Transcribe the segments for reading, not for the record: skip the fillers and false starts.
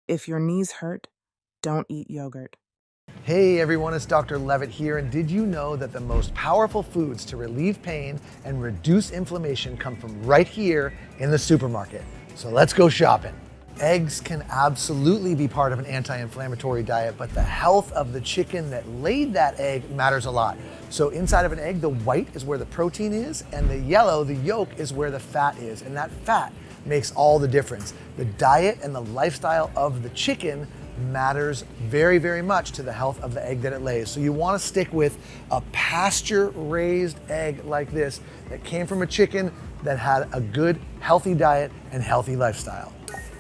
If your knees hurt, don't eat yogurt. Hey everyone, it's Dr. Levitt here, and did you know that the most powerful foods to relieve pain and reduce inflammation come from right here in the supermarket? So let's go shopping. Eggs can absolutely be part of an anti-inflammatory diet, but the health of the chicken that laid that egg matters a lot. So inside of an egg, the white is where the protein is, and the yellow, the yolk, is where the fat is, and that fat makes all the difference. The diet and the lifestyle of the chicken matters very, very much to the health of the egg that it lays. So you want to stick with a pasture-raised egg like this that came from a chicken that had a good, healthy diet and healthy lifestyle.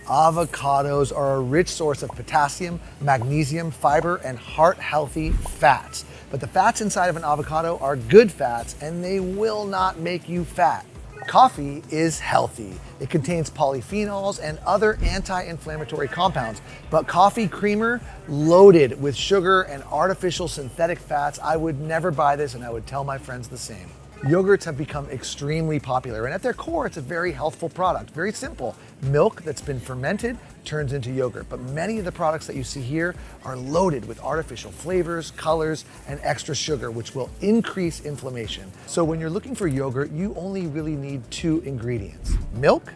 Avocados are a rich source of potassium, magnesium, fiber, and heart-healthy fats. But the fats inside of an avocado are good fats, and they will not make you fat. Coffee is healthy. It contains polyphenols and other anti-inflammatory compounds, but coffee creamer loaded with sugar and artificial synthetic fats, I would never buy this, and I would tell my friends the same. Yogurts have become extremely popular, and at their core, it's a very healthful product. Very simple. Milk that's been fermented turns into yogurt, but many of the products that you see here are loaded with artificial flavors, colors, and extra sugar, which will increase inflammation. So when you're looking for yogurt, you only really need two ingredients: milk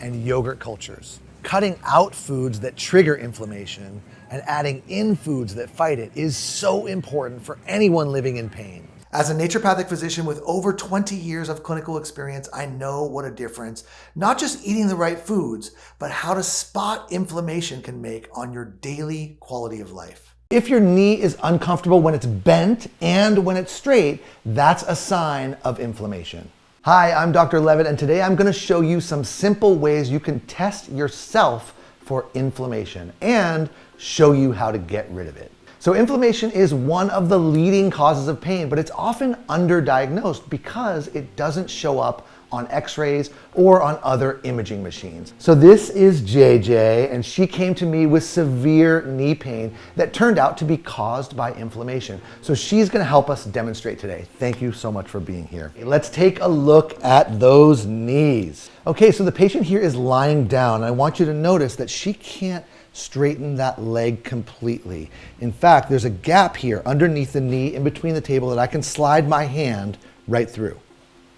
and yogurt cultures. Cutting out foods that trigger inflammation and adding in foods that fight it is so important for anyone living in pain. As a naturopathic physician with over 20 years of clinical experience, I know what a difference not just eating the right foods, but how to spot inflammation can make on your daily quality of life. If your knee is uncomfortable when it's bent and when it's straight, that's a sign of inflammation. Hi, I'm Dr. Levitt, and today I'm going to show you some simple ways you can test yourself for inflammation and show you how to get rid of it. So inflammation is one of the leading causes of pain, but it's often underdiagnosed because it doesn't show up on x-rays or on other imaging machines. So this is JJ, and she came to me with severe knee pain that turned out to be caused by inflammation. So she's gonna help us demonstrate today. Thank you so much for being here. Let's take a look at those knees. Okay, so the patient here is lying down. I want you to notice that she can't straighten that leg completely. In fact, there's a gap here underneath the knee in between the table that I can slide my hand right through.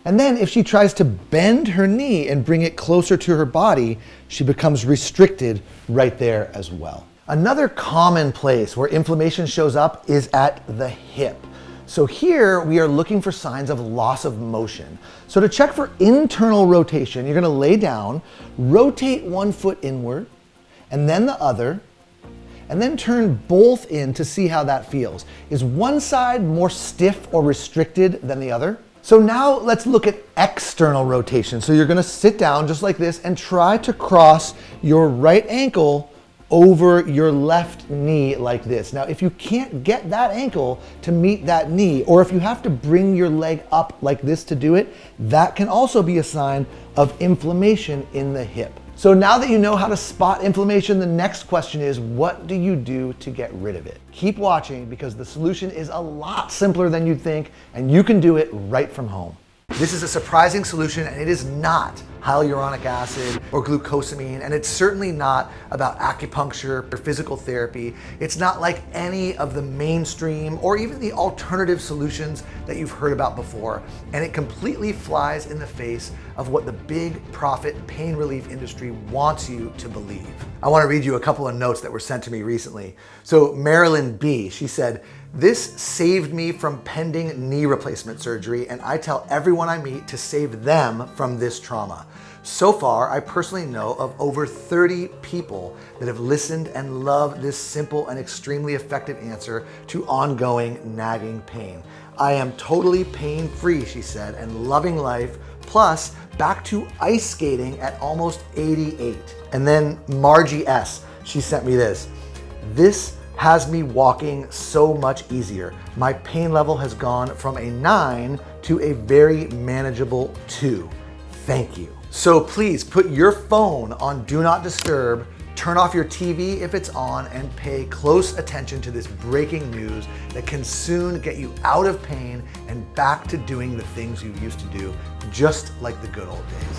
And then if she tries to bend her knee and bring it closer to her body, she becomes restricted right there as well. Another common place where inflammation shows up is at the hip. So here we are looking for signs of loss of motion. So to check for internal rotation, you're gonna lay down, rotate one foot inward, and then the other, and then turn both in to see how that feels. Is one side more stiff or restricted than the other? So now let's look at external rotation. So you're gonna sit down just like this and try to cross your right ankle over your left knee like this. Now, if you can't get that ankle to meet that knee, or if you have to bring your leg up like this to do it, that can also be a sign of inflammation in the hip. So now that you know how to spot inflammation, the next question is, what do you do to get rid of it? Keep watching, because the solution is a lot simpler than you'd think, and you can do it right from home. This is a surprising solution, and it is not hyaluronic acid or glucosamine, and it's certainly not about acupuncture or physical therapy. It's not like any of the mainstream or even the alternative solutions that you've heard about before, and it completely flies in the face of what the big profit pain relief industry wants you to believe. I want to read you a couple of notes that were sent to me recently. So Marilyn B., she said, "This saved me from pending knee replacement surgery, and I tell everyone I meet to save them from this trauma. So far, I personally know of over 30 people that have listened and love this simple and extremely effective answer to ongoing nagging pain. I am totally pain-free," she said, "and loving life, plus back to ice skating at almost 88. And then Margie S., she sent me this. "This has me walking so much easier. My pain level has gone from a 9 to a very manageable 2. Thank you." So please put your phone on Do Not Disturb, turn off your TV if it's on, and pay close attention to this breaking news that can soon get you out of pain and back to doing the things you used to do, just like the good old days.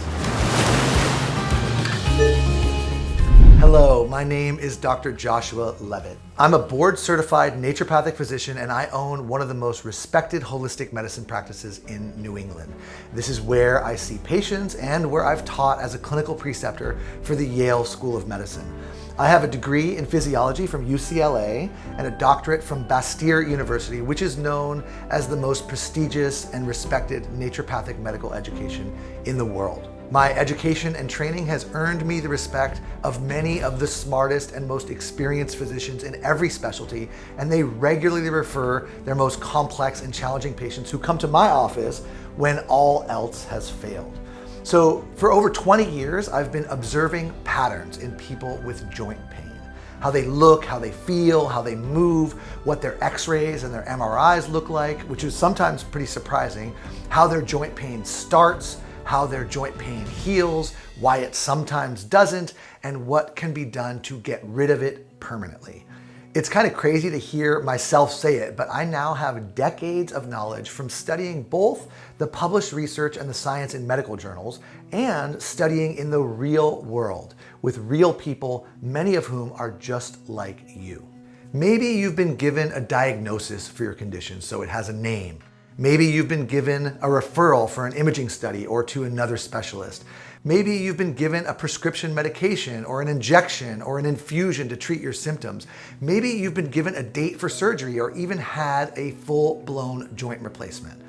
Hello, my name is Dr. Joshua Levitt. I'm a board-certified naturopathic physician and I own one of the most respected holistic medicine practices in New England. This is where I see patients and where I've taught as a clinical preceptor for the Yale School of Medicine. I have a degree in physiology from UCLA and a doctorate from Bastyr University, which is known as the most prestigious and respected naturopathic medical education in the world. My education and training has earned me the respect of many of the smartest and most experienced physicians in every specialty, and they regularly refer their most complex and challenging patients who come to my office when all else has failed. So for over 20 years, I've been observing patterns in people with joint pain. How they look, how they feel, how they move, what their x-rays and their MRIs look like, which is sometimes pretty surprising, how their joint pain starts, how their joint pain heals, why it sometimes doesn't, and what can be done to get rid of it permanently. It's kind of crazy to hear myself say it, but I now have decades of knowledge from studying both the published research and the science in medical journals and studying in the real world with real people, many of whom are just like you. Maybe you've been given a diagnosis for your condition, so it has a name. Maybe you've been given a referral for an imaging study or to another specialist. Maybe you've been given a prescription medication or an injection or an infusion to treat your symptoms. Maybe you've been given a date for surgery or even had a full-blown joint replacement.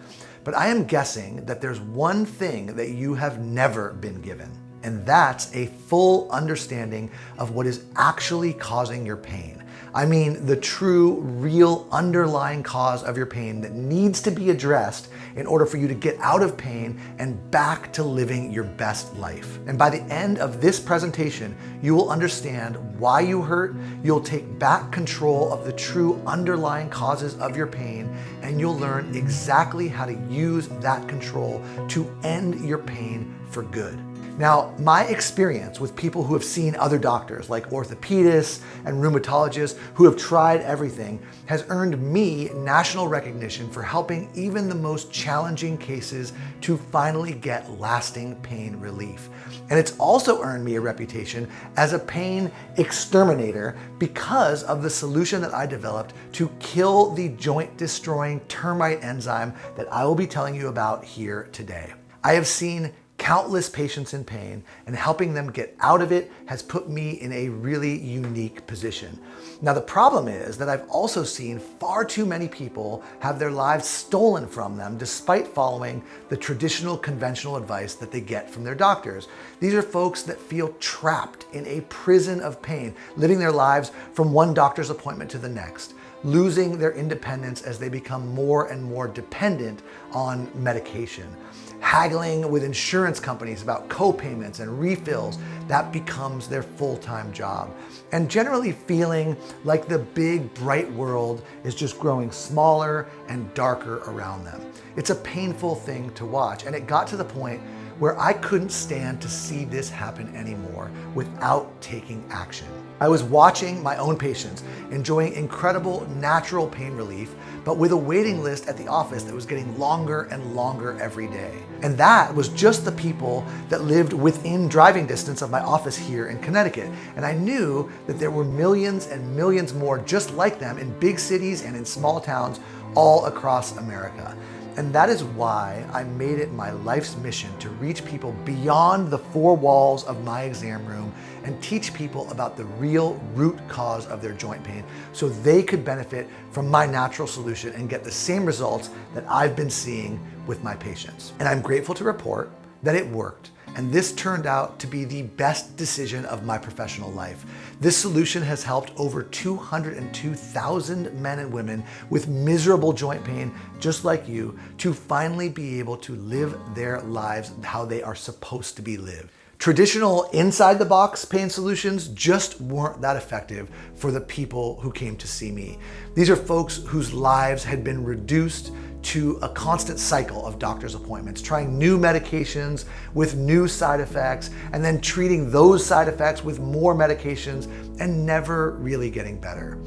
But I am guessing that there's one thing that you have never been given, and that's a full understanding of what is actually causing your pain. I mean, the true, real underlying cause of your pain that needs to be addressed in order for you to get out of pain and back to living your best life. And by the end of this presentation, you will understand why you hurt, you'll take back control of the true underlying causes of your pain, and you'll learn exactly how to use that control to end your pain for good. Now, my experience with people who have seen other doctors like orthopedists and rheumatologists who have tried everything has earned me national recognition for helping even the most challenging cases to finally get lasting pain relief. And it's also earned me a reputation as a pain exterminator because of the solution that I developed to kill the joint-destroying termite enzyme that I will be telling you about here today. I have seen countless patients in pain, and helping them get out of it has put me in a really unique position. Now, the problem is that I've also seen far too many people have their lives stolen from them despite following the traditional conventional advice that they get from their doctors. These are folks that feel trapped in a prison of pain, living their lives from one doctor's appointment to the next, losing their independence as they become more and more dependent on medication. Haggling with insurance companies about co-payments and refills, that becomes their full-time job. And generally feeling like the big, bright world is just growing smaller and darker around them. It's a painful thing to watch, and it got to the point where I couldn't stand to see this happen anymore without taking action. I was watching my own patients enjoying incredible natural pain relief, but with a waiting list at the office that was getting longer and longer every day. And that was just the people that lived within driving distance of my office here in Connecticut. And I knew that there were millions and millions more just like them in big cities and in small towns all across America. And that is why I made it my life's mission to reach people beyond the four walls of my exam room and teach people about the real root cause of their joint pain so they could benefit from my natural solution and get the same results that I've been seeing with my patients. And I'm grateful to report that it worked. And this turned out to be the best decision of my professional life. This solution has helped over 202,000 men and women with miserable joint pain, just like you, to finally be able to live their lives how they are supposed to be lived. Traditional inside-the-box pain solutions just weren't that effective for the people who came to see me. These are folks whose lives had been reduced to a constant cycle of doctor's appointments, trying new medications with new side effects, and then treating those side effects with more medications and never really getting better.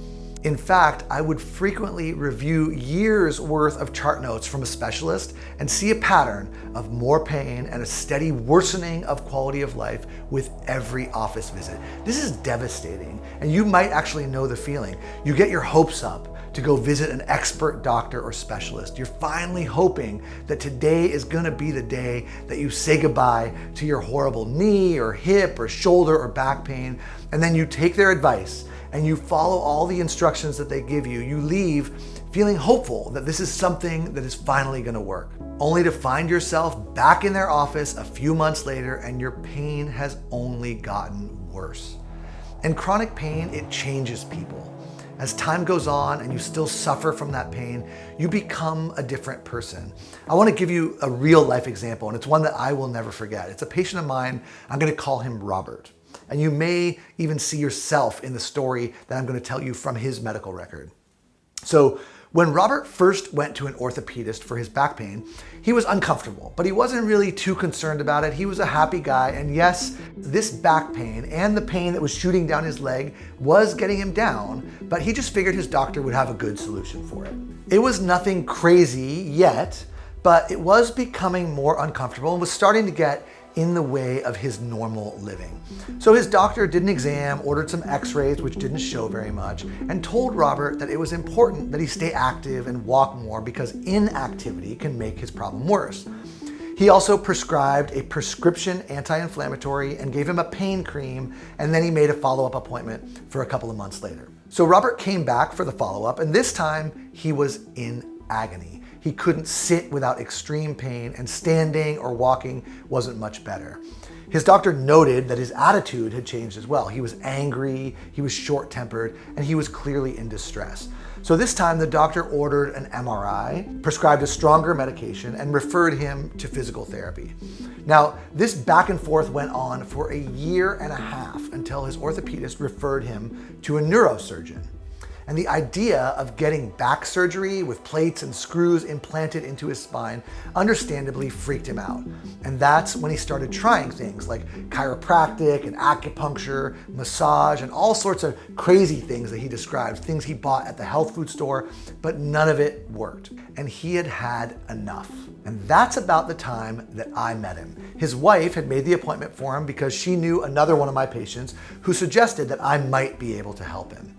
In fact, I would frequently review years worth of chart notes from a specialist and see a pattern of more pain and a steady worsening of quality of life with every office visit. This is devastating, and you might actually know the feeling. You get your hopes up to go visit an expert doctor or specialist. You're finally hoping that today is gonna be the day that you say goodbye to your horrible knee or hip or shoulder or back pain, and then you take their advice and you follow all the instructions that they give you. You leave feeling hopeful that this is something that is finally gonna work, only to find yourself back in their office a few months later and your pain has only gotten worse. And chronic pain, it changes people. As time goes on and you still suffer from that pain, you become a different person. I want to give you a real life example, and it's one that I will never forget. It's a patient of mine. I'm going to call him Robert. And you may even see yourself in the story that I'm going to tell you from his medical record. So when Robert first went to an orthopedist for his back pain, he was uncomfortable, but he wasn't really too concerned about it. He was a happy guy, and yes, this back pain and the pain that was shooting down his leg was getting him down, but he just figured his doctor would have a good solution for it. It was nothing crazy yet, but it was becoming more uncomfortable and was starting to get in the way of his normal living. So his doctor did an exam, ordered some x-rays, which didn't show very much, and told Robert that it was important that he stay active and walk more because inactivity can make his problem worse. He also prescribed a prescription anti-inflammatory and gave him a pain cream, and then he made a follow-up appointment for a couple of months later. So Robert came back for the follow-up, and this time he was in agony. He couldn't sit without extreme pain, and standing or walking wasn't much better. His doctor noted that his attitude had changed as well. He was angry, he was short-tempered, and he was clearly in distress. So this time the doctor ordered an MRI, prescribed a stronger medication, and referred him to physical therapy. Now, this back and forth went on for a year and a half until his orthopedist referred him to a neurosurgeon. And the idea of getting back surgery with plates and screws implanted into his spine understandably freaked him out. And that's when he started trying things like chiropractic and acupuncture, massage, and all sorts of crazy things that he described, things he bought at the health food store, but none of it worked. And he had had enough. And that's about the time that I met him. His wife had made the appointment for him because she knew another one of my patients who suggested that I might be able to help him.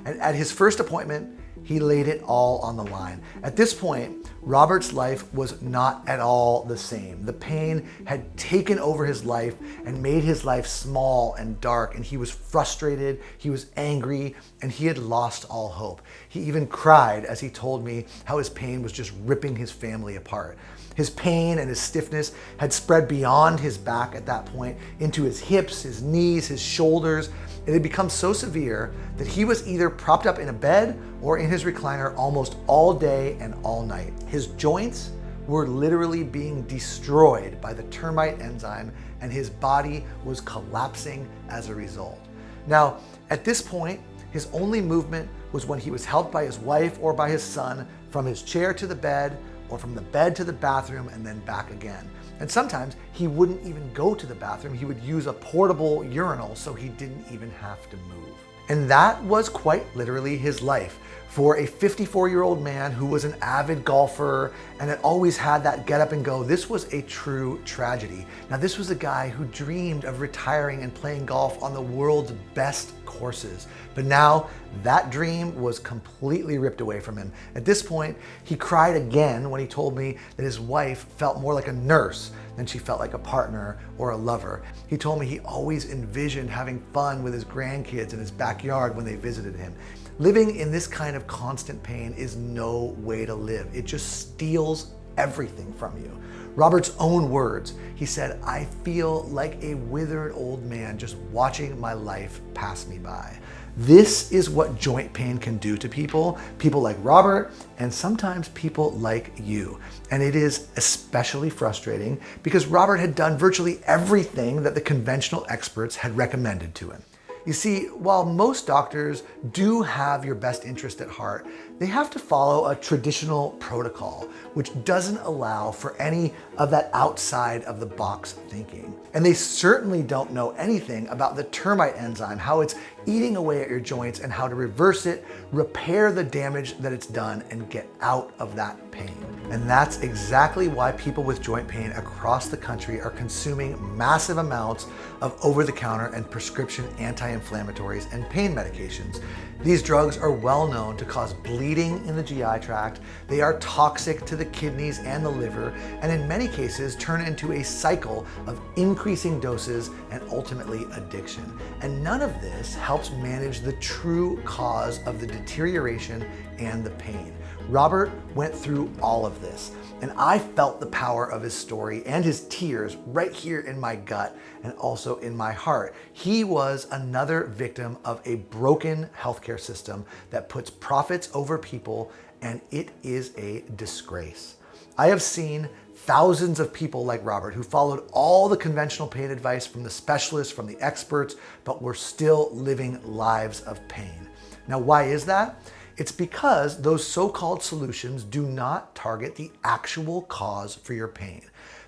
And at his first appointment, he laid it all on the line. At this point, Robert's life was not at all the same. The pain had taken over his life and made his life small and dark, and he was frustrated, he was angry, and he had lost all hope. He even cried as he told me how his pain was just ripping his family apart. His pain and his stiffness had spread beyond his back at that point into his hips, his knees, his shoulders. It had become so severe that he was either propped up in a bed or in his recliner almost all day and all night. His joints were literally being destroyed by the termite enzyme, and his body was collapsing as a result. Now, at this point, his only movement was when he was helped by his wife or by his son from his chair to the bed, or from the bed to the bathroom and then back again. And sometimes he wouldn't even go to the bathroom. He would use a portable urinal so he didn't even have to move. And that was quite literally his life. For a 54-year-old man who was an avid golfer and had always had that get up and go, this was a true tragedy. Now, this was a guy who dreamed of retiring and playing golf on the world's best courses. But now that dream was completely ripped away from him. At this point, he cried again when he told me that his wife felt more like a nurse than she felt like a partner or a lover. He told me he always envisioned having fun with his grandkids in his backyard when they visited him. Living in this kind of constant pain is no way to live. It just steals everything from you. Robert's own words, he said, "I feel like a withered old man just watching my life pass me by." This is what joint pain can do to people like Robert, and sometimes people like you. And it is especially frustrating because Robert had done virtually everything that the conventional experts had recommended to him. You see, while most doctors do have your best interest at heart, they have to follow a traditional protocol, which doesn't allow for any of that outside of the box thinking. And they certainly don't know anything about the termite enzyme, how it's eating away at your joints, and how to reverse it, repair the damage that it's done, and get out of that pain. And that's exactly why people with joint pain across the country are consuming massive amounts of over-the-counter and prescription anti-inflammatories and pain medications. These drugs are well known to cause bleeding in the GI tract. They are toxic to the kidneys and the liver, and in many cases turn into a cycle of increasing doses and ultimately addiction. And none of this helps manage the true cause of the deterioration and the pain. Robert went through all of this, and I felt the power of his story and his tears right here in my gut and also in my heart. He was another victim of a broken healthcare system that puts profits over people, and it is a disgrace. I have seen thousands of people like Robert who followed all the conventional pain advice from the specialists, from the experts, but were still living lives of pain. Now, why is that? It's because those so-called solutions do not target the actual cause for your pain.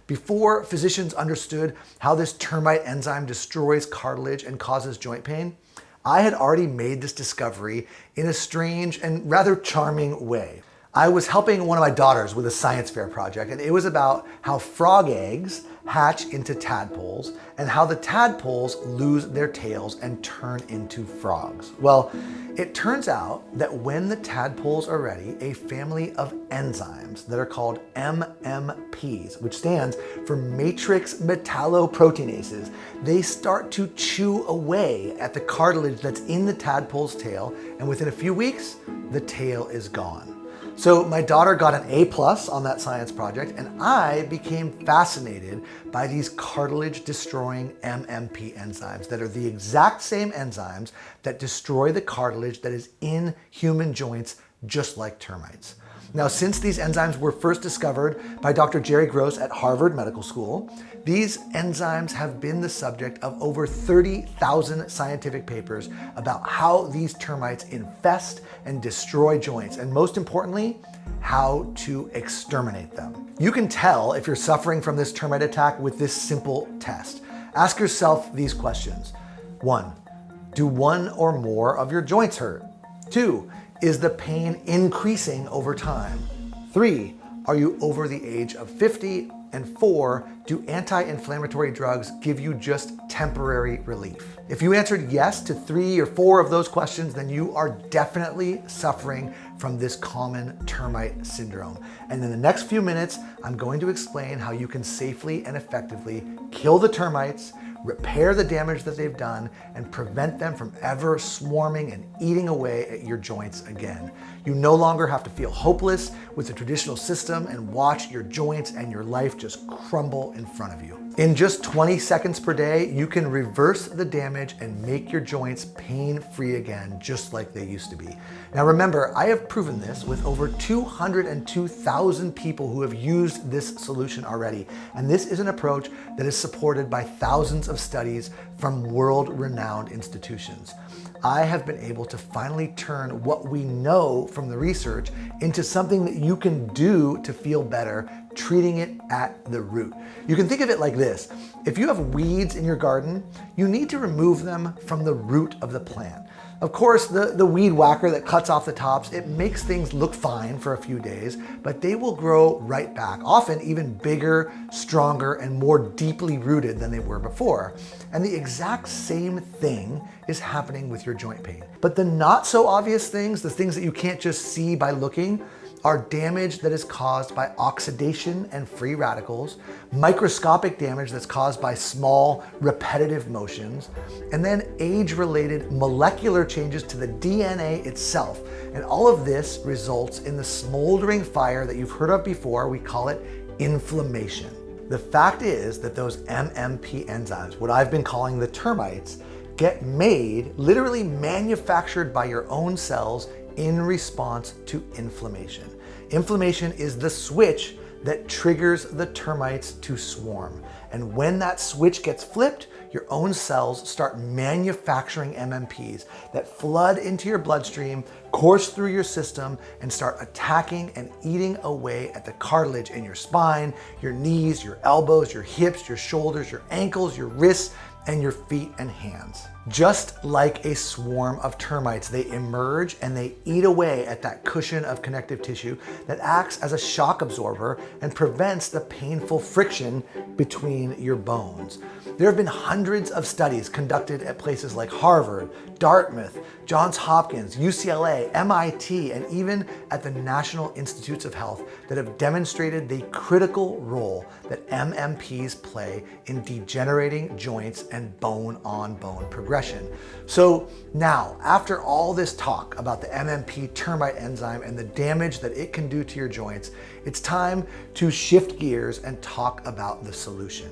Before physicians understood how this termite enzyme destroys cartilage and causes joint pain, I had already made this discovery in a strange and rather charming way. I was helping one of my daughters with a science fair project, and it was about how frog eggs hatch into tadpoles and how the tadpoles lose their tails and turn into frogs. Well, it turns out that when the tadpoles are ready, a family of enzymes that are called MMPs, which stands for matrix metalloproteinases, they start to chew away at the cartilage that's in the tadpole's tail, and within a few weeks, the tail is gone. So my daughter got an A+ on that science project, and I became fascinated by these cartilage-destroying MMP enzymes that are the exact same enzymes that destroy the cartilage that is in human joints, just like termites. Now, since these enzymes were first discovered by Dr. Jerry Gross at Harvard Medical School, these enzymes have been the subject of over 30,000 scientific papers about how these termites infest and destroy joints, and most importantly, how to exterminate them. You can tell if you're suffering from this termite attack with this simple test. Ask yourself these questions. 1, do one or more of your joints hurt? 2, is the pain increasing over time? 3, are you over the age of 50? And 4, do anti-inflammatory drugs give you just temporary relief? If you answered yes to 3 or 4 of those questions, then you are definitely suffering from this common termite syndrome. And in the next few minutes, I'm going to explain how you can safely and effectively kill the termites, repair the damage that they've done, and prevent them from ever swarming and eating away at your joints again. You no longer have to feel hopeless with the traditional system and watch your joints and your life just crumble in front of you. In just 20 seconds per day, you can reverse the damage and make your joints pain-free again, just like they used to be. Now remember, I have proven this with over 202,000 people who have used this solution already. And this is an approach that is supported by thousands of studies from world-renowned institutions. I have been able to finally turn what we know from the research into something that you can do to feel better, treating it at the root. You can think of it like this. If you have weeds in your garden, you need to remove them from the root of the plant. Of course, the weed whacker that cuts off the tops, it makes things look fine for a few days, but they will grow right back, often even bigger, stronger, and more deeply rooted than they were before. And the exact same thing is happening with your joint pain. But the not so obvious things, the things that you can't just see by looking, are damage that is caused by oxidation and free radicals, microscopic damage that's caused by small, repetitive motions, and then age-related molecular changes to the DNA itself. And all of this results in the smoldering fire that you've heard of before. We call it inflammation. The fact is that those MMP enzymes, what I've been calling the termites, get made, literally manufactured by your own cells in response to inflammation. Inflammation is the switch that triggers the termites to swarm. And when that switch gets flipped, your own cells start manufacturing MMPs that flood into your bloodstream, course through your system, and start attacking and eating away at the cartilage in your spine, your knees, your elbows, your hips, your shoulders, your ankles, your wrists, and your feet and hands. Just like a swarm of termites, they emerge and they eat away at that cushion of connective tissue that acts as a shock absorber and prevents the painful friction between your bones. There have been hundreds of studies conducted at places like Harvard, Dartmouth, Johns Hopkins, UCLA, MIT, and even at the National Institutes of Health that have demonstrated the critical role that MMPs play in degenerating joints and bone-on-bone progression. So now, after all this talk about the MMP termite enzyme and the damage that it can do to your joints, it's time to shift gears and talk about the solution.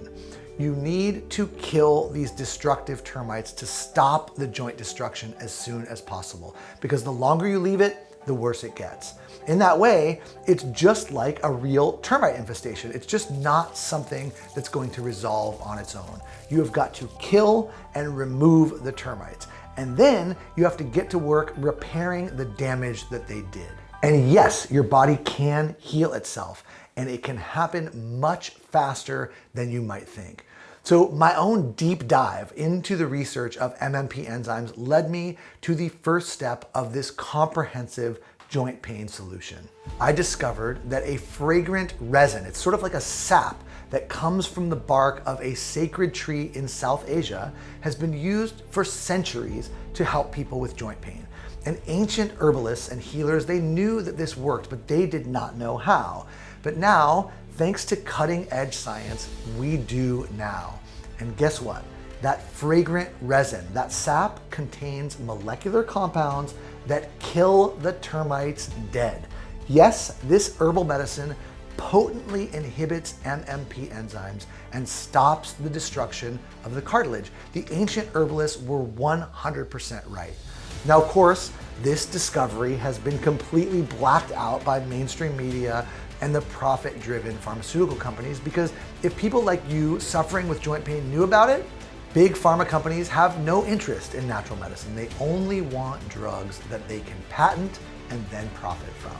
You need to kill these destructive termites to stop the joint destruction as soon as possible, because the longer you leave it, the worse it gets. In that way, it's just like a real termite infestation. It's just not something that's going to resolve on its own. You have got to kill and remove the termites. And then you have to get to work repairing the damage that they did. And yes, your body can heal itself, and it can happen much faster than you might think. So my own deep dive into the research of MMP enzymes led me to the first step of this comprehensive joint pain solution. I discovered that a fragrant resin, it's sort of like a sap that comes from the bark of a sacred tree in South Asia, has been used for centuries to help people with joint pain. And ancient herbalists and healers, they knew that this worked, but they did not know how. But now, thanks to cutting-edge science, we do now. And guess what? That fragrant resin, that sap, contains molecular compounds that kill the termites dead. Yes, this herbal medicine potently inhibits MMP enzymes and stops the destruction of the cartilage. The ancient herbalists were 100% right. Now, of course, this discovery has been completely blacked out by mainstream media and the profit-driven pharmaceutical companies, because if people like you suffering with joint pain knew about it, big pharma companies have no interest in natural medicine. They only want drugs that they can patent and then profit from.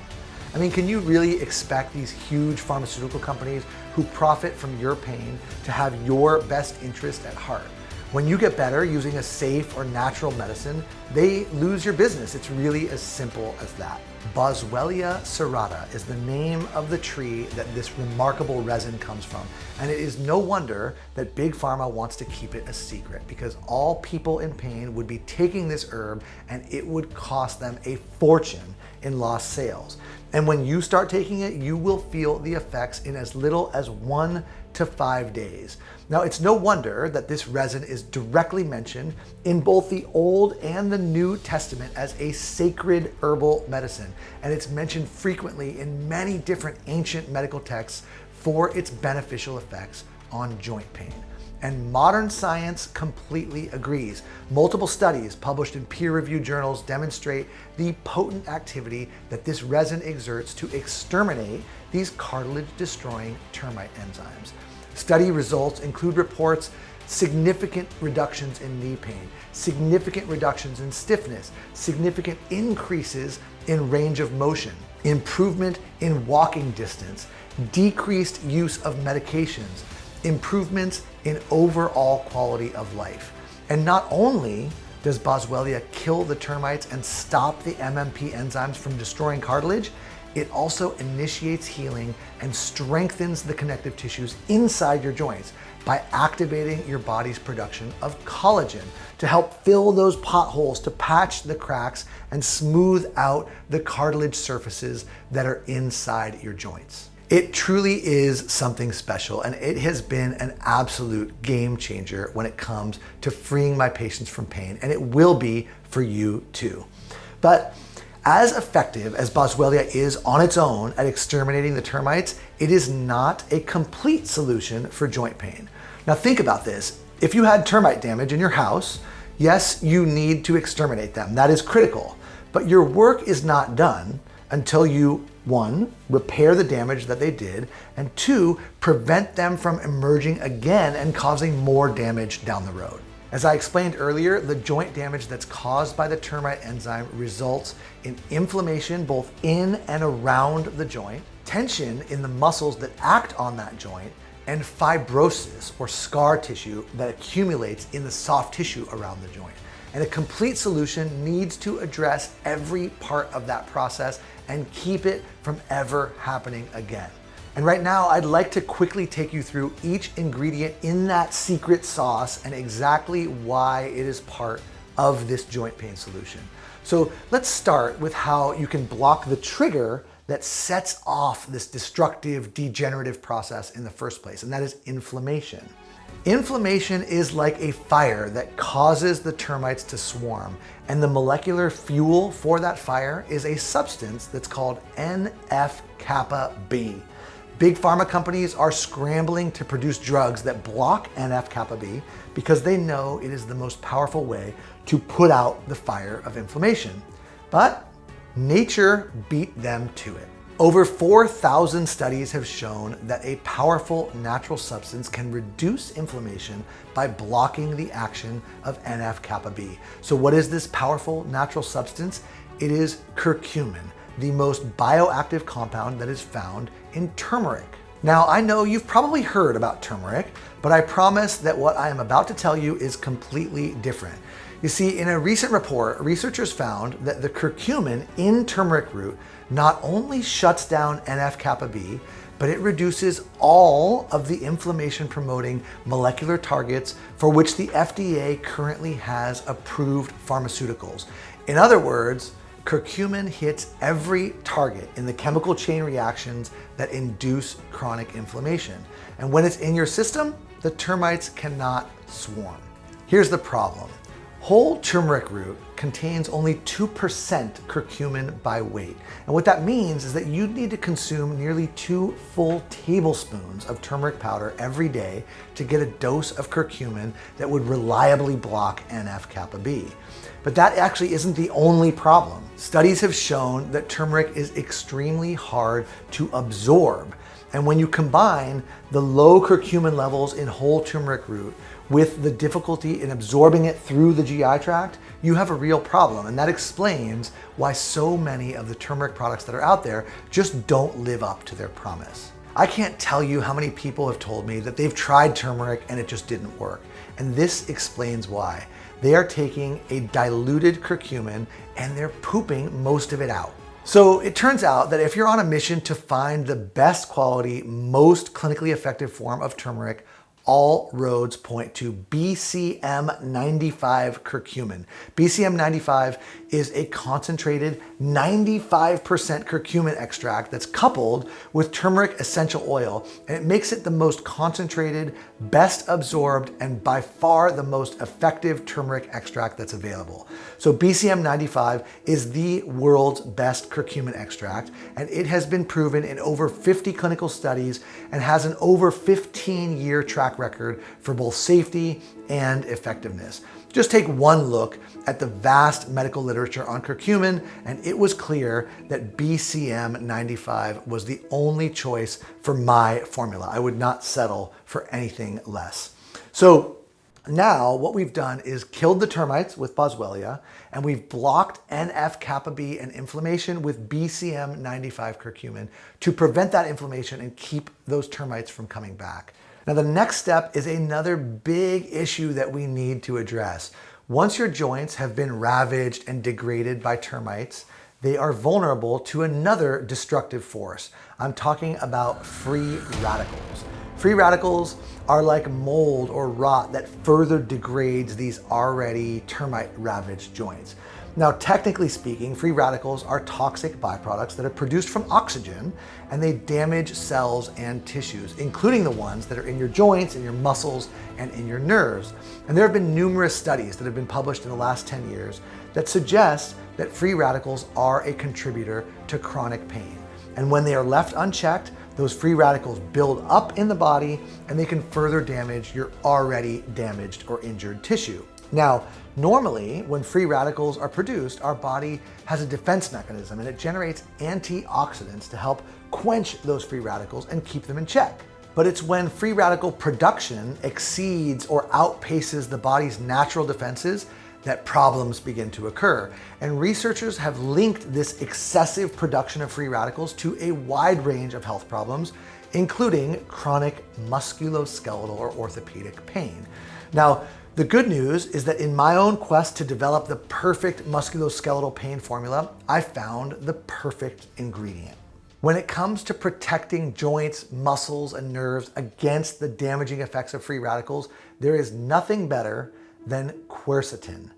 I mean, can you really expect these huge pharmaceutical companies who profit from your pain to have your best interest at heart? When you get better using a safe or natural medicine, they lose your business. It's really as simple as that. Boswellia serrata is the name of the tree that this remarkable resin comes from. And it is no wonder that Big Pharma wants to keep it a secret, because all people in pain would be taking this herb and it would cost them a fortune in lost sales. And when you start taking it, you will feel the effects in as little as 1 to 5 days. Now, it's no wonder that this resin is directly mentioned in both the Old and the New Testament as a sacred herbal medicine. And it's mentioned frequently in many different ancient medical texts for its beneficial effects on joint pain. And modern science completely agrees. Multiple studies published in peer-reviewed journals demonstrate the potent activity that this resin exerts to exterminate these cartilage-destroying termite enzymes. Study results include reports significant reductions in knee pain, significant reductions in stiffness, significant increases in range of motion, improvement in walking distance, decreased use of medications, improvements in overall quality of life. And not only does Boswellia kill the termites and stop the MMP enzymes from destroying cartilage, it also initiates healing and strengthens the connective tissues inside your joints by activating your body's production of collagen to help fill those potholes, to patch the cracks and smooth out the cartilage surfaces that are inside your joints. It truly is something special, and it has been an absolute game changer when it comes to freeing my patients from pain, and it will be for you too. But as effective as Boswellia is on its own at exterminating the termites, it is not a complete solution for joint pain. Now think about this. If you had termite damage in your house, yes, you need to exterminate them. That is critical. But your work is not done until you, 1, repair the damage that they did, and 2, prevent them from emerging again and causing more damage down the road. As I explained earlier, the joint damage that's caused by the termite enzyme results in inflammation both in and around the joint, tension in the muscles that act on that joint, and fibrosis or scar tissue that accumulates in the soft tissue around the joint. And a complete solution needs to address every part of that process and keep it from ever happening again. And right now, I'd like to quickly take you through each ingredient in that secret sauce and exactly why it is part of this joint pain solution. So let's start with how you can block the trigger that sets off this destructive, degenerative process in the first place, and that is inflammation. Inflammation is like a fire that causes the termites to swarm, and the molecular fuel for that fire is a substance that's called NF-kappa B. Big pharma companies are scrambling to produce drugs that block NF-kappa B because they know it is the most powerful way to put out the fire of inflammation. But nature beat them to it. Over 4,000 studies have shown that a powerful natural substance can reduce inflammation by blocking the action of NF-kappa B. So what is this powerful natural substance? It is curcumin, the most bioactive compound that is found in turmeric. Now, I know you've probably heard about turmeric, but I promise that what I am about to tell you is completely different. You see, in a recent report, researchers found that the curcumin in turmeric root not only shuts down NF-kappa B, but it reduces all of the inflammation-promoting molecular targets for which the FDA currently has approved pharmaceuticals. In other words, curcumin hits every target in the chemical chain reactions that induce chronic inflammation. And when it's in your system, the termites cannot swarm. Here's the problem. Whole turmeric root contains only 2% curcumin by weight. And what that means is that you need to consume nearly 2 full tablespoons of turmeric powder every day to get a dose of curcumin that would reliably block NF-kappa B. But that actually isn't the only problem. Studies have shown that turmeric is extremely hard to absorb. And when you combine the low curcumin levels in whole turmeric root with the difficulty in absorbing it through the GI tract, you have a real problem. And that explains why so many of the turmeric products that are out there just don't live up to their promise. I can't tell you how many people have told me that they've tried turmeric and it just didn't work. And this explains why. They are taking a diluted curcumin and they're pooping most of it out. So it turns out that if you're on a mission to find the best quality, most clinically effective form of turmeric, all roads point to BCM95 curcumin. BCM95 is a concentrated 95% curcumin extract that's coupled with turmeric essential oil, and it makes it the most concentrated, best absorbed, and by far the most effective turmeric extract that's available. So BCM95 is the world's best curcumin extract, and it has been proven in over 50 clinical studies and has an over 15-year track record for both safety and effectiveness. Just take one look at the vast medical literature on curcumin, and it was clear that BCM95 was the only choice for my formula. I would not settle for anything less. So now what we've done is killed the termites with Boswellia, and we've blocked NF-kappa B and inflammation with BCM95 curcumin to prevent that inflammation and keep those termites from coming back. Now, the next step is another big issue that we need to address. Once your joints have been ravaged and degraded by termites, they are vulnerable to another destructive force. I'm talking about free radicals. Free radicals are like mold or rot that further degrades these already termite-ravaged joints. Now, technically speaking, free radicals are toxic byproducts that are produced from oxygen, and they damage cells and tissues, including the ones that are in your joints, in your muscles, and in your nerves. And there have been numerous studies that have been published in the last 10 years that suggest that free radicals are a contributor to chronic pain. And when they are left unchecked, those free radicals build up in the body and they can further damage your already damaged or injured tissue. Now, normally when free radicals are produced, our body has a defense mechanism and it generates antioxidants to help quench those free radicals and keep them in check. But it's when free radical production exceeds or outpaces the body's natural defenses that problems begin to occur. And researchers have linked this excessive production of free radicals to a wide range of health problems, including chronic musculoskeletal or orthopedic pain. Now, the good news is that in my own quest to develop the perfect musculoskeletal pain formula, I found the perfect ingredient. When it comes to protecting joints, muscles, and nerves against the damaging effects of free radicals, there is nothing better than quercetin.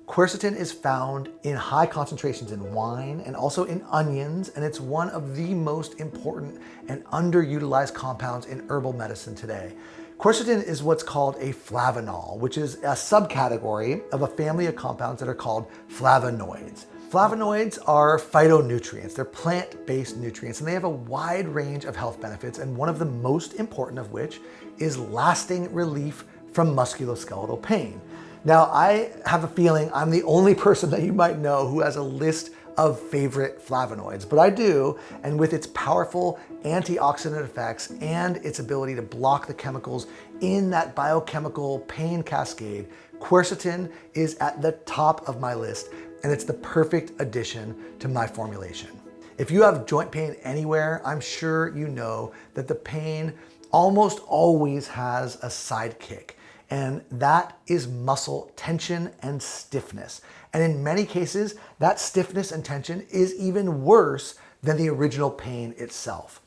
Quercetin is found in high concentrations in wine and also in onions, and it's one of the most important and underutilized compounds in herbal medicine today. Quercetin is what's called a flavanol, which is a subcategory of a family of compounds that are called flavonoids. Flavonoids are phytonutrients. They're plant-based nutrients, and they have a wide range of health benefits, and one of the most important of which is lasting relief from musculoskeletal pain. Now, I have a feeling I'm the only person that you might know who has a list of favorite flavonoids, but I do, and with its powerful antioxidant effects and its ability to block the chemicals in that biochemical pain cascade, quercetin is at the top of my list, and it's the perfect addition to my formulation. If you have joint pain anywhere, I'm sure you know that the pain almost always has a sidekick, and that is muscle tension and stiffness. And in many cases, that stiffness and tension is even worse than the original pain itself.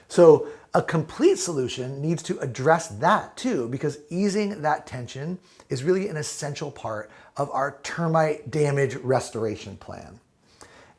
So a complete solution needs to address that too, because easing that tension is really an essential part of our termite damage restoration plan.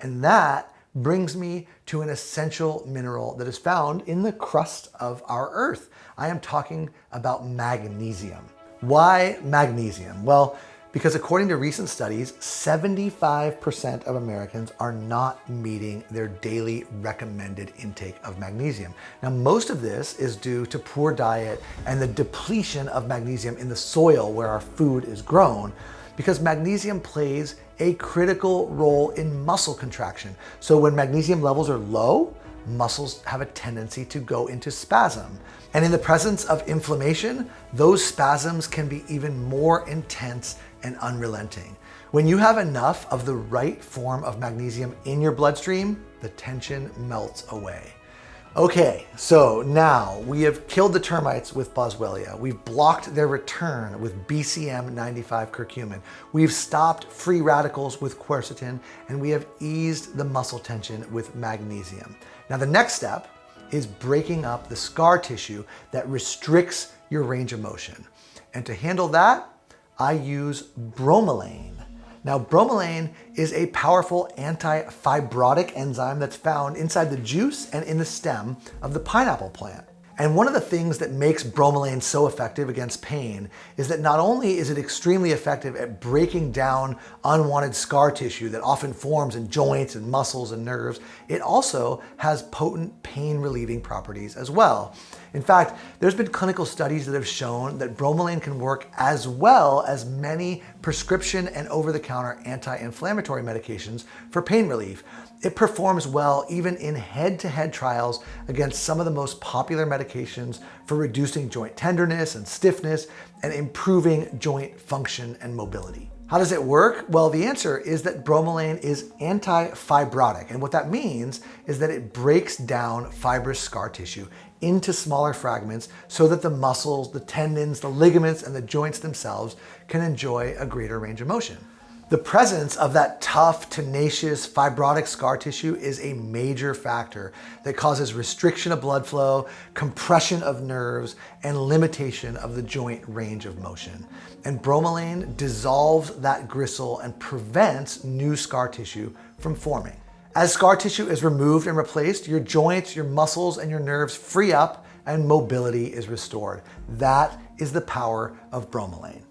And that brings me to an essential mineral that is found in the crust of our earth. I am talking about magnesium. Why magnesium? Well, because according to recent studies, 75% of Americans are not meeting their daily recommended intake of magnesium. Now, most of this is due to poor diet and the depletion of magnesium in the soil where our food is grown, because magnesium plays a critical role in muscle contraction. So when magnesium levels are low, muscles have a tendency to go into spasm. And in the presence of inflammation, those spasms can be even more intense and unrelenting. When you have enough of the right form of magnesium in your bloodstream, the tension melts away. Okay, so now we have killed the termites with boswellia. We've blocked their return with BCM 95 curcumin. We've stopped free radicals with quercetin, and we have eased the muscle tension with magnesium. Now the next step is breaking up the scar tissue that restricts your range of motion. And to handle that, I use bromelain. Now, bromelain is a powerful anti-fibrotic enzyme that's found inside the juice and in the stem of the pineapple plant. And one of the things that makes bromelain so effective against pain is that not only is it extremely effective at breaking down unwanted scar tissue that often forms in joints and muscles and nerves, it also has potent pain relieving properties as well. In fact, there's been clinical studies that have shown that bromelain can work as well as many prescription and over-the-counter anti-inflammatory medications for pain relief. It performs well even in head-to-head trials against some of the most popular medications for reducing joint tenderness and stiffness and improving joint function and mobility. How does it work? Well, the answer is that bromelain is anti-fibrotic. And what that means is that it breaks down fibrous scar tissue into smaller fragments so that the muscles, the tendons, the ligaments, and the joints themselves can enjoy a greater range of motion. The presence of that tough, tenacious, fibrotic scar tissue is a major factor that causes restriction of blood flow, compression of nerves, and limitation of the joint range of motion. And bromelain dissolves that gristle and prevents new scar tissue from forming. As scar tissue is removed and replaced, your joints, your muscles, and your nerves free up and mobility is restored. That is the power of bromelain.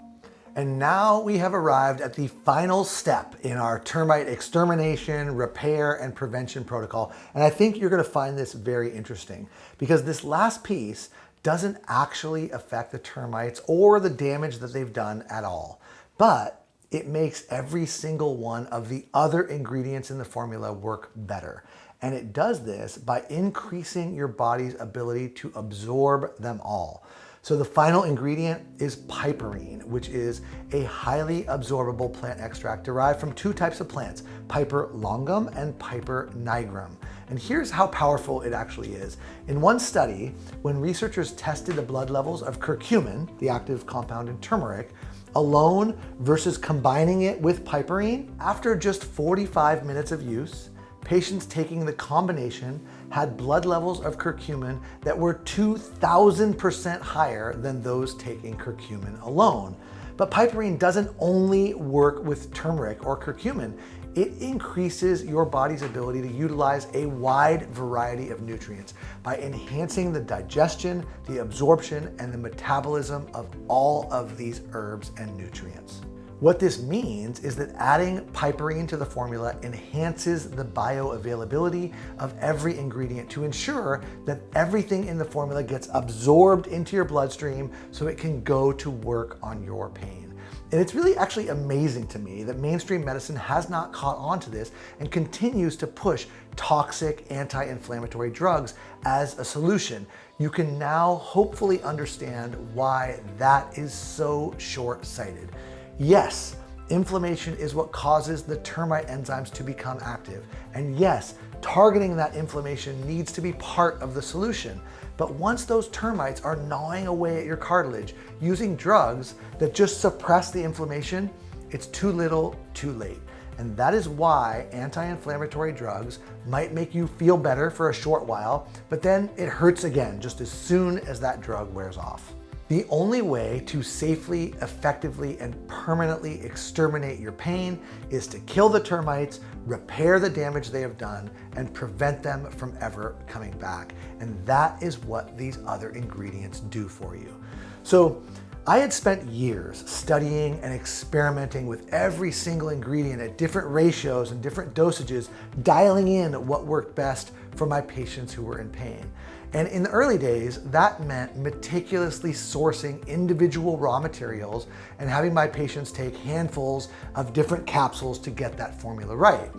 And now we have arrived at the final step in our termite extermination, repair, and prevention protocol. And I think you're gonna find this very interesting because this last piece doesn't actually affect the termites or the damage that they've done at all. But it makes every single one of the other ingredients in the formula work better. And it does this by increasing your body's ability to absorb them all. So the final ingredient is piperine, which is a highly absorbable plant extract derived from two types of plants, Piper longum and Piper nigrum. And here's how powerful it actually is. In one study, when researchers tested the blood levels of curcumin, the active compound in turmeric, alone versus combining it with piperine, after just 45 minutes of use, patients taking the combination had blood levels of curcumin that were 2,000% higher than those taking curcumin alone. But piperine doesn't only work with turmeric or curcumin. It increases your body's ability to utilize a wide variety of nutrients by enhancing the digestion, the absorption, and the metabolism of all of these herbs and nutrients. What this means is that adding piperine to the formula enhances the bioavailability of every ingredient to ensure that everything in the formula gets absorbed into your bloodstream so it can go to work on your pain. And it's really actually amazing to me that mainstream medicine has not caught on to this and continues to push toxic anti-inflammatory drugs as a solution. You can now hopefully understand why that is so short-sighted. Yes, inflammation is what causes the termite enzymes to become active. And yes, targeting that inflammation needs to be part of the solution. But once those termites are gnawing away at your cartilage, using drugs that just suppress the inflammation, it's too little, too late. And that is why anti-inflammatory drugs might make you feel better for a short while, but then it hurts again just as soon as that drug wears off. The only way to safely, effectively, and permanently exterminate your pain is to kill the termites, repair the damage they have done, and prevent them from ever coming back. And that is what these other ingredients do for you. So I had spent years studying and experimenting with every single ingredient at different ratios and different dosages, dialing in what worked best for my patients who were in pain. And in the early days, that meant meticulously sourcing individual raw materials and having my patients take handfuls of different capsules to get that formula right.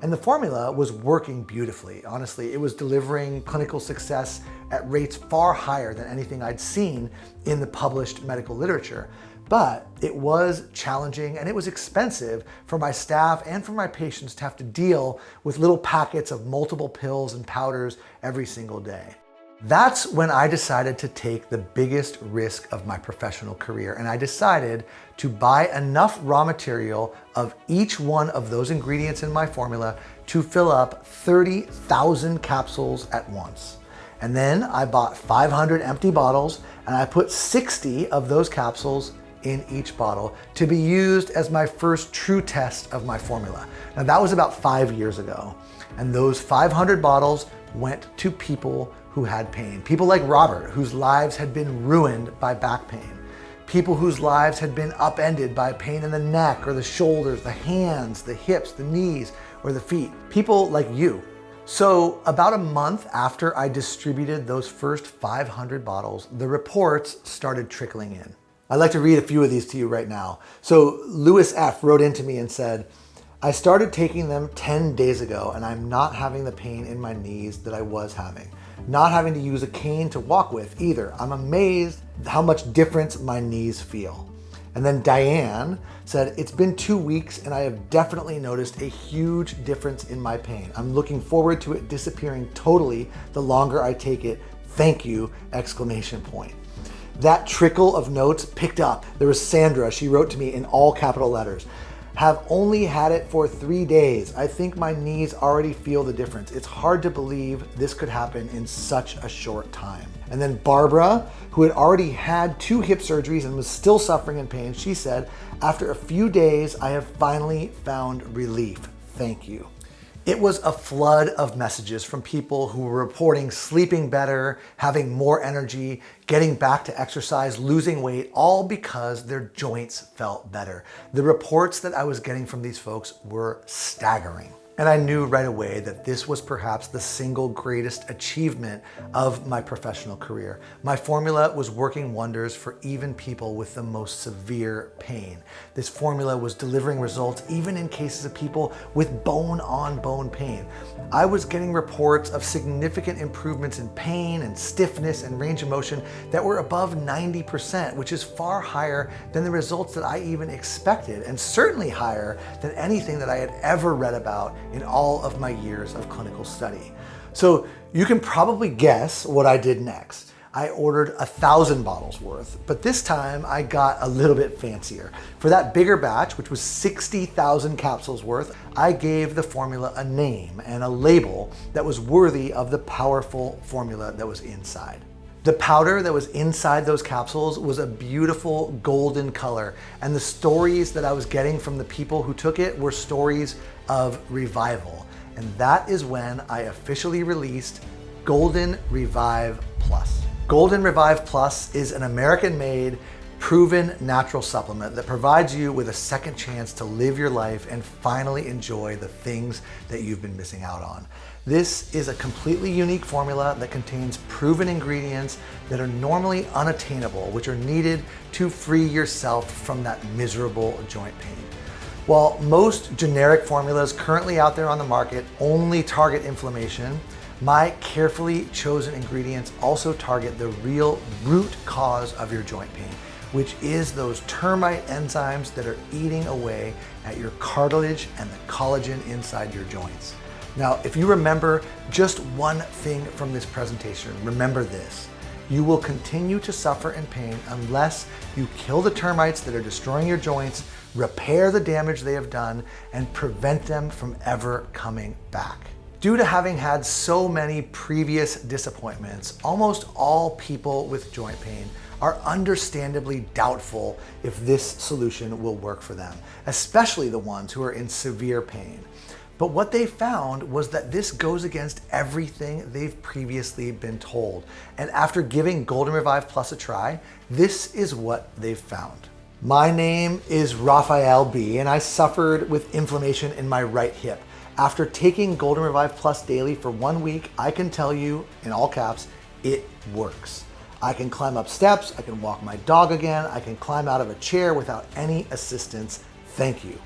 And the formula was working beautifully. Honestly, it was delivering clinical success at rates far higher than anything I'd seen in the published medical literature. But it was challenging and it was expensive for my staff and for my patients to have to deal with little packets of multiple pills and powders every single day. That's when I decided to take the biggest risk of my professional career, and I decided to buy enough raw material of each one of those ingredients in my formula to fill up 30,000 capsules at once. And then I bought 500 empty bottles and I put 60 of those capsules in each bottle to be used as my first true test of my formula. Now that was about 5 years ago. And those 500 bottles went to people who had pain. People like Robert, whose lives had been ruined by back pain. People whose lives had been upended by pain in the neck or the shoulders, the hands, the hips, the knees, or the feet. People like you. So about a month after I distributed those first 500 bottles, the reports started trickling in. I'd like to read a few of these to you right now. So Louis F. wrote into me and said, I started taking them 10 days ago and I'm not having the pain in my knees that I was having. Not having to use a cane to walk with either. I'm amazed how much difference my knees feel. And then Diane said, it's been 2 weeks and I have definitely noticed a huge difference in my pain. I'm looking forward to it disappearing totally the longer I take it. Thank you, exclamation point. That trickle of notes picked up. There was Sandra, she wrote to me in all capital letters. Have only had it for 3 days. I think my knees already feel the difference. It's hard to believe this could happen in such a short time. And then Barbara, who had already had 2 hip surgeries and was still suffering in pain, she said, after a few days, I have finally found relief. Thank you. It was a flood of messages from people who were reporting sleeping better, having more energy, getting back to exercise, losing weight, all because their joints felt better. The reports that I was getting from these folks were staggering. And I knew right away that this was perhaps the single greatest achievement of my professional career. My formula was working wonders for even people with the most severe pain. This formula was delivering results even in cases of people with bone-on-bone pain. I was getting reports of significant improvements in pain and stiffness and range of motion that were above 90%, which is far higher than the results that I even expected, and certainly higher than anything that I had ever read about in all of my years of clinical study. So you can probably guess what I did next. I ordered 1,000 bottles worth, but this time I got a little bit fancier. For that bigger batch, which was 60,000 capsules worth, I gave the formula a name and a label that was worthy of the powerful formula that was inside. The powder that was inside those capsules was a beautiful golden color, and the stories that I was getting from the people who took it were stories of revival. And that is when I officially released Golden Revive Plus. Golden Revive Plus is an American-made, proven natural supplement that provides you with a second chance to live your life and finally enjoy the things that you've been missing out on. This is a completely unique formula that contains proven ingredients that are normally unattainable, which are needed to free yourself from that miserable joint pain. While most generic formulas currently out there on the market only target inflammation, my carefully chosen ingredients also target the real root cause of your joint pain, which is those termite enzymes that are eating away at your cartilage and the collagen inside your joints. Now, if you remember just one thing from this presentation, remember this: you will continue to suffer in pain unless you kill the termites that are destroying your joints, repair the damage they have done, and prevent them from ever coming back. Due to having had so many previous disappointments, almost all people with joint pain are understandably doubtful if this solution will work for them, especially the ones who are in severe pain. But what they found was that this goes against everything they've previously been told. And after giving Golden Revive Plus a try, this is what they've found. My name is Raphael B, and I suffered with inflammation in my right hip. After taking Golden Revive Plus daily for 1 week, I can tell you, in all caps, it works. I can climb up steps, I can walk my dog again, I can climb out of a chair without any assistance. Thank you.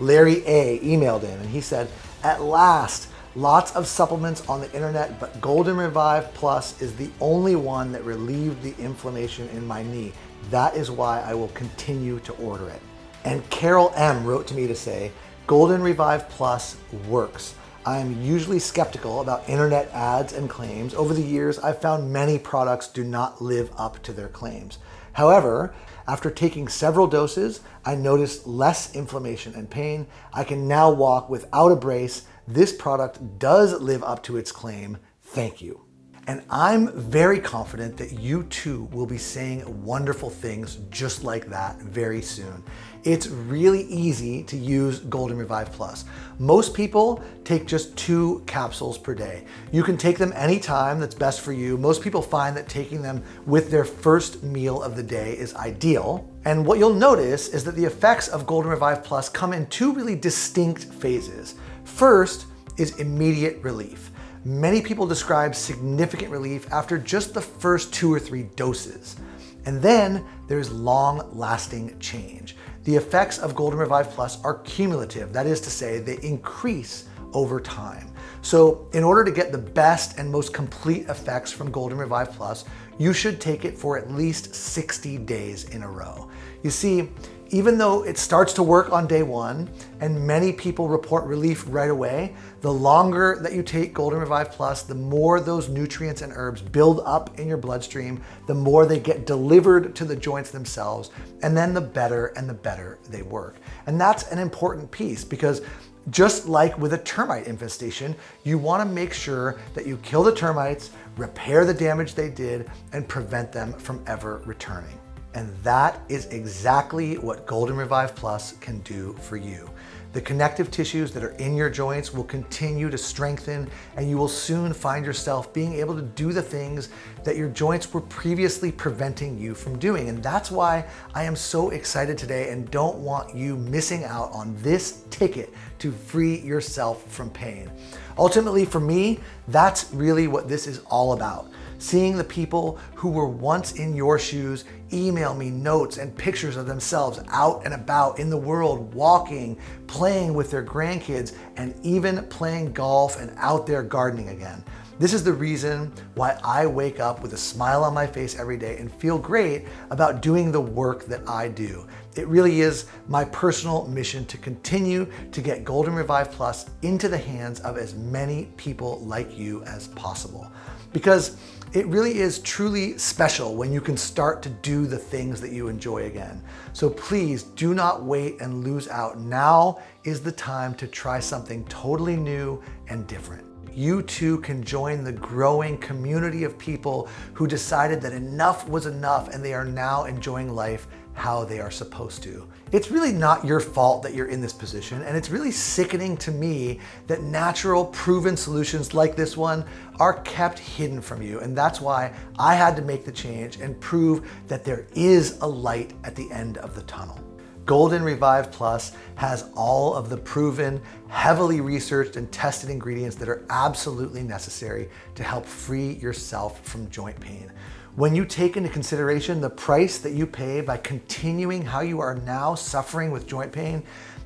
Larry A emailed in and he said, "At last, lots of supplements on the internet, but Golden Revive Plus is the only one that relieved the inflammation in my knee. That is why I will continue to order it." And Carol M wrote to me to say, "Golden Revive Plus works. I am usually skeptical about internet ads and claims. Over the years, I've found many products do not live up to their claims. However, after taking several doses, I noticed less inflammation and pain. I can now walk without a brace. This product does live up to its claim. Thank you." And I'm very confident that you too will be saying wonderful things just like that very soon. It's really easy to use Golden Revive Plus. Most people take just 2 capsules per day. You can take them anytime that's best for you. Most people find that taking them with their first meal of the day is ideal. And what you'll notice is that the effects of Golden Revive Plus come in 2 really distinct phases. First is immediate relief. Many people describe significant relief after just the first 2 or 3 doses. And then there's long-lasting change. The effects of Golden Revive Plus are cumulative. That is to say, they increase over time. So in order to get the best and most complete effects from Golden Revive Plus, you should take it for at least 60 days in a row. You see, even though it starts to work on day 1 and many people report relief right away, the longer that you take Golden Revive Plus, the more those nutrients and herbs build up in your bloodstream, the more they get delivered to the joints themselves, and then the better they work. And that's an important piece because just like with a termite infestation, you want to make sure that you kill the termites, repair the damage they did, and prevent them from ever returning. And that is exactly what Golden Revive Plus can do for you. The connective tissues that are in your joints will continue to strengthen, and you will soon find yourself being able to do the things that your joints were previously preventing you from doing. And that's why I am so excited today and don't want you missing out on this ticket to free yourself from pain. Ultimately, for me, that's really what this is all about. Seeing the people who were once in your shoes email me notes and pictures of themselves out and about in the world, walking, playing with their grandkids, and even playing golf and out there gardening again. This is the reason why I wake up with a smile on my face every day and feel great about doing the work that I do. It really is my personal mission to continue to get Golden Revive Plus into the hands of as many people like you as possible. Because it really is truly special when you can start to do the things that you enjoy again. So please do not wait and lose out. Now is the time to try something totally new and different. You too can join the growing community of people who decided that enough was enough and they are now enjoying life how they are supposed to. It's really not your fault that you're in this position, and it's really sickening to me that natural, proven solutions like this one are kept hidden from you, and that's why I had to make the change and prove that there is a light at the end of the tunnel. Golden Revive Plus has all of the proven, heavily researched and tested ingredients that are absolutely necessary to help free yourself from joint pain. When you take into consideration the price that you pay by continuing how you are now suffering with joint pain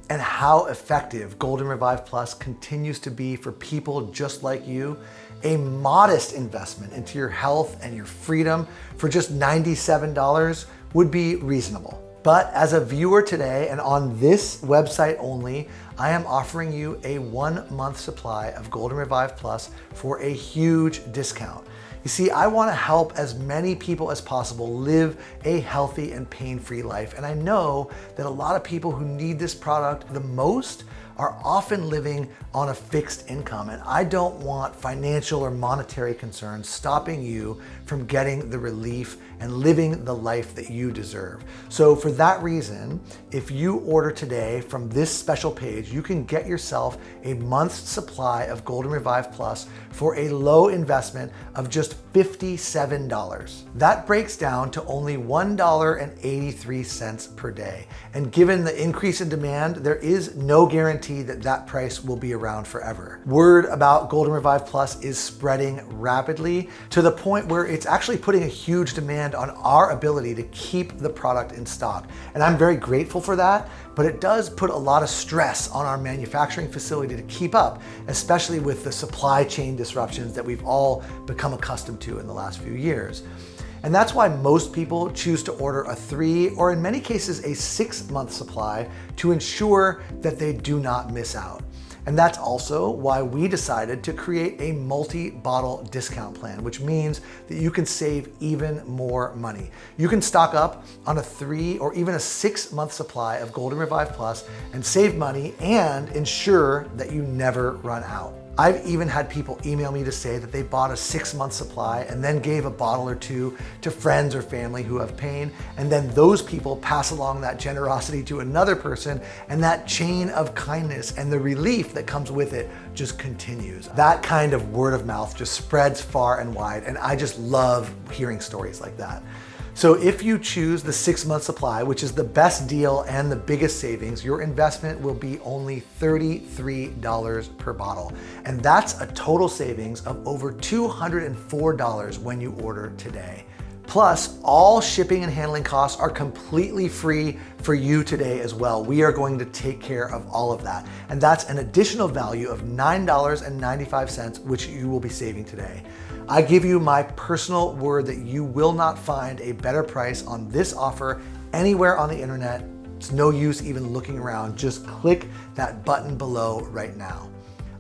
and how effective Golden Revive Plus continues to be for people just like you, a modest investment into your health and your freedom for just $97 would be reasonable. But as a viewer today and on this website only, I am offering you a 1-month supply of Golden Revive Plus for a huge discount. You see, I want to help as many people as possible live a healthy and pain-free life. And I know that a lot of people who need this product the most are often living on a fixed income. And I don't want financial or monetary concerns stopping you from getting the relief and living the life that you deserve. So for that reason, if you order today from this special page, you can get yourself a month's supply of Golden Revive Plus for a low investment of just $57. That breaks down to only $1.83 per day. And given the increase in demand, there is no guarantee that that price will be around forever. Word about Golden Revive Plus is spreading rapidly to the point where it's actually putting a huge demand on our ability to keep the product in stock. And I'm very grateful for that, but it does put a lot of stress on our manufacturing facility to keep up, especially with the supply chain disruptions that we've all become accustomed to in the last few years. And that's why most people choose to order a 3 or in many cases a 6-month supply to ensure that they do not miss out. And that's also why we decided to create a multi-bottle discount plan, which means that you can save even more money. You can stock up on a 3 or even a 6-month supply of Golden Revive Plus and save money and ensure that you never run out. I've even had people email me to say that they bought a 6-month supply and then gave a bottle or 2 to friends or family who have pain, and then those people pass along that generosity to another person, and that chain of kindness and the relief that comes with it just continues. That kind of word of mouth just spreads far and wide, and I just love hearing stories like that. So if you choose the 6-month supply, which is the best deal and the biggest savings, your investment will be only $33 per bottle. And that's a total savings of over $204 when you order today. Plus, all shipping and handling costs are completely free for you today as well. We are going to take care of all of that. And that's an additional value of $9.95, which you will be saving today. I give you my personal word that you will not find a better price on this offer anywhere on the internet. It's no use even looking around. Just click that button below right now.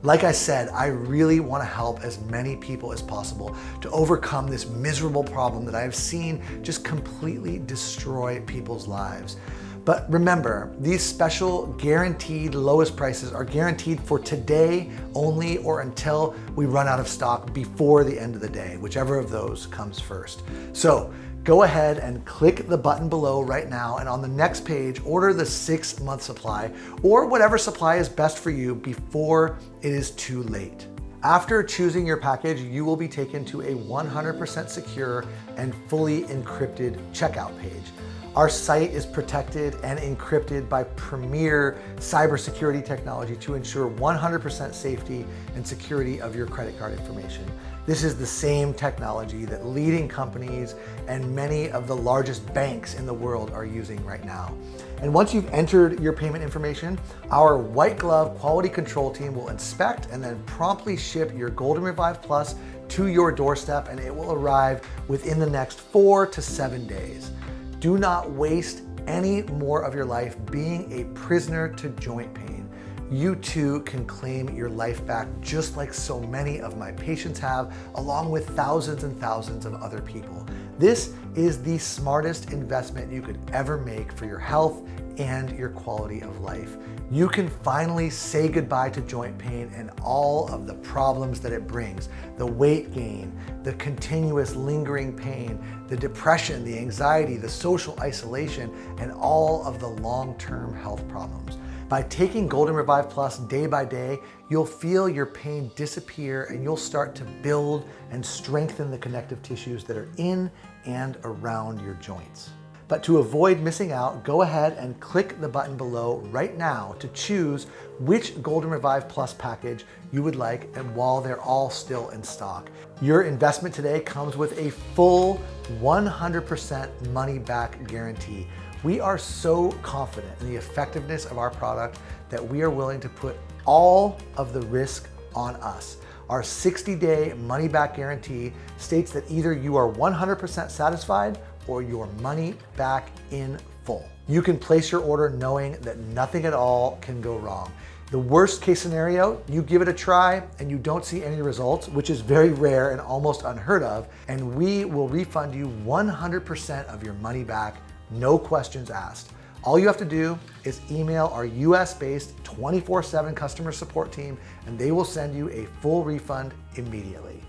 Like I said, I really want to help as many people as possible to overcome this miserable problem that I have seen just completely destroy people's lives. But remember, these special guaranteed lowest prices are guaranteed for today only or until we run out of stock before the end of the day, whichever of those comes first. So go ahead and click the button below right now, and on the next page, order the 6-month supply or whatever supply is best for you before it is too late. After choosing your package, you will be taken to a 100% secure and fully encrypted checkout page. Our site is protected and encrypted by premier cybersecurity technology to ensure 100% safety and security of your credit card information. This is the same technology that leading companies and many of the largest banks in the world are using right now. And once you've entered your payment information, our white glove quality control team will inspect and then promptly ship your Golden Revive Plus to your doorstep, and it will arrive within the next 4 to 7 days. Do not waste any more of your life being a prisoner to joint pain, you too can claim your life back just like so many of my patients have, along with thousands and thousands of other people. This is the smartest investment you could ever make for your health and your quality of life. You can finally say goodbye to joint pain and all of the problems that it brings. The weight gain, the continuous lingering pain, the depression, the anxiety, the social isolation, and all of the long-term health problems. By taking Golden Revive Plus day by day, you'll feel your pain disappear and you'll start to build and strengthen the connective tissues that are in and around your joints. But to avoid missing out, go ahead and click the button below right now to choose which Golden Revive Plus package you would like, and while they're all still in stock. Your investment today comes with a full 100% money back guarantee. We are so confident in the effectiveness of our product that we are willing to put all of the risk on us. Our 60-day money back guarantee states that either you are 100% satisfied or your money back in full. You can place your order knowing that nothing at all can go wrong. The worst case scenario, you give it a try and you don't see any results, which is very rare and almost unheard of, and we will refund you 100% of your money back, no questions asked. All you have to do is email our US-based 24/7 customer support team and they will send you a full refund immediately.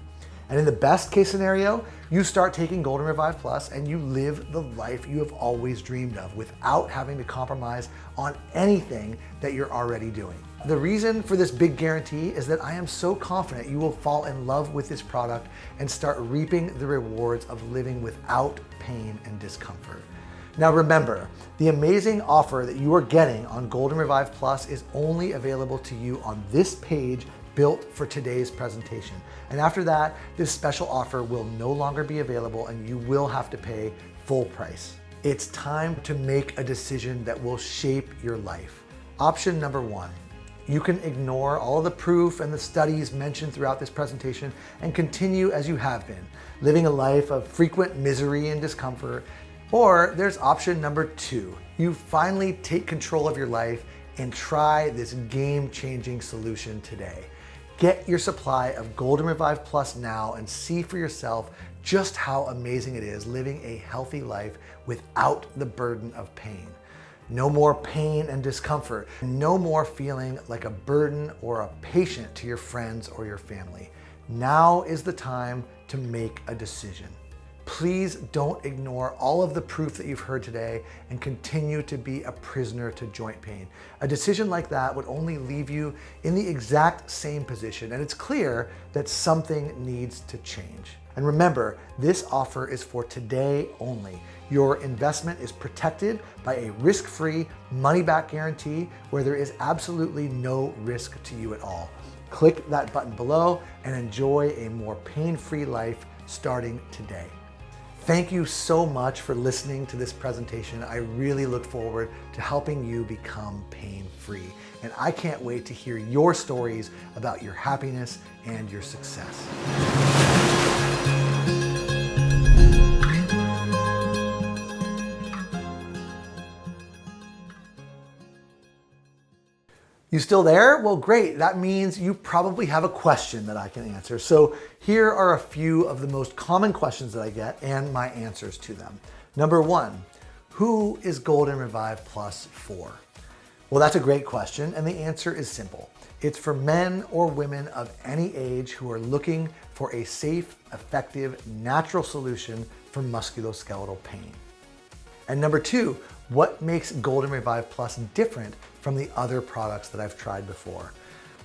And in the best case scenario, you start taking Golden Revive Plus and you live the life you have always dreamed of without having to compromise on anything that you're already doing. The reason for this big guarantee is that I am so confident you will fall in love with this product and start reaping the rewards of living without pain and discomfort. Now remember, the amazing offer that you are getting on Golden Revive Plus is only available to you on this page built for today's presentation. And after that, this special offer will no longer be available and you will have to pay full price. It's time to make a decision that will shape your life. Option number one, you can ignore all of the proof and the studies mentioned throughout this presentation and continue as you have been, living a life of frequent misery and discomfort. Or there's option number two, you finally take control of your life and try this game-changing solution today. Get your supply of Golden Revive Plus now and see for yourself just how amazing it is living a healthy life without the burden of pain. No more pain and discomfort. No more feeling like a burden or a patient to your friends or your family. Now is the time to make a decision. Please don't ignore all of the proof that you've heard today and continue to be a prisoner to joint pain. A decision like that would only leave you in the exact same position, and it's clear that something needs to change. And remember, this offer is for today only. Your investment is protected by a risk-free money-back guarantee where there is absolutely no risk to you at all. Click that button below and enjoy a more pain-free life starting today. Thank you so much for listening to this presentation. I really look forward to helping you become pain-free. And I can't wait to hear your stories about your happiness and your success. You still there? Well, great. That means you probably have a question that I can answer. So here are a few of the most common questions that I get and my answers to them. Number one, who is Golden Revive Plus for? Well, that's a great question, and the answer is simple. It's for men or women of any age who are looking for a safe, effective, natural solution for musculoskeletal pain. And number two, what makes Golden Revive Plus different from the other products that I've tried before?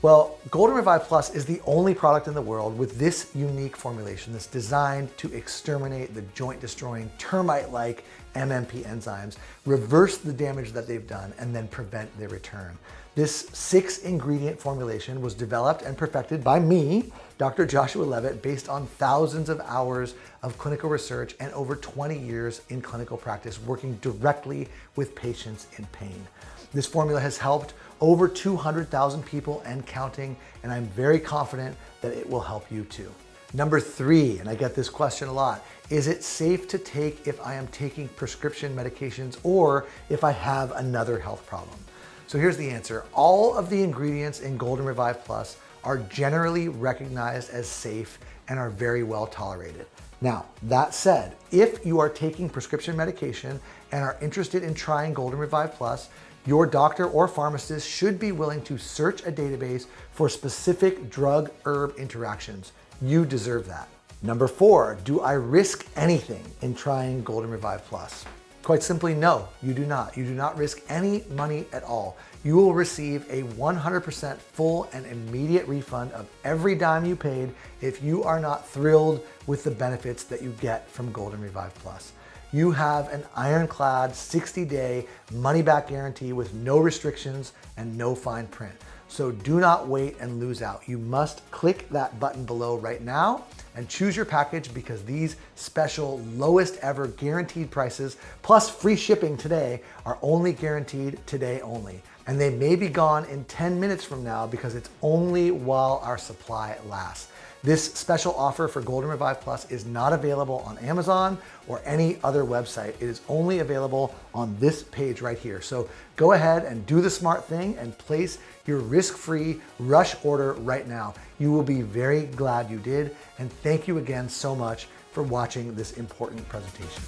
Well, Golden Revive Plus is the only product in the world with this unique formulation that's designed to exterminate the joint-destroying termite-like MMP enzymes, reverse the damage that they've done, and then prevent their return. This 6-ingredient formulation was developed and perfected by me, Dr. Joshua Levitt, based on thousands of hours of clinical research and over 20 years in clinical practice working directly with patients in pain. This formula has helped over 200,000 people and counting, and I'm very confident that it will help you too. Number 3, and I get this question a lot, is it safe to take if I am taking prescription medications or if I have another health problem? So here's the answer. All of the ingredients in Golden Revive Plus are generally recognized as safe and are very well tolerated. Now, that said, if you are taking prescription medication and are interested in trying Golden Revive Plus, your doctor or pharmacist should be willing to search a database for specific drug-herb interactions. You deserve that. Number 4, do I risk anything in trying Golden Revive Plus? Quite simply, no, you do not. You do not risk any money at all. You will receive a 100% full and immediate refund of every dime you paid if you are not thrilled with the benefits that you get from Golden Revive Plus. You have an ironclad 60-day money-back guarantee with no restrictions and no fine print. So do not wait and lose out. You must click that button below right now and choose your package, because these special lowest ever guaranteed prices plus free shipping today are only guaranteed today only. And they may be gone in 10 minutes from now because it's only while our supply lasts. This special offer for Golden Revive Plus is not available on Amazon or any other website. It is only available on this page right here. So go ahead and do the smart thing and place your risk-free rush order right now. You will be very glad you did. And thank you again so much for watching this important presentation.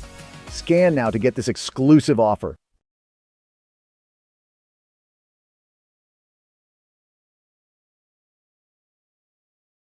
Scan now to get this exclusive offer.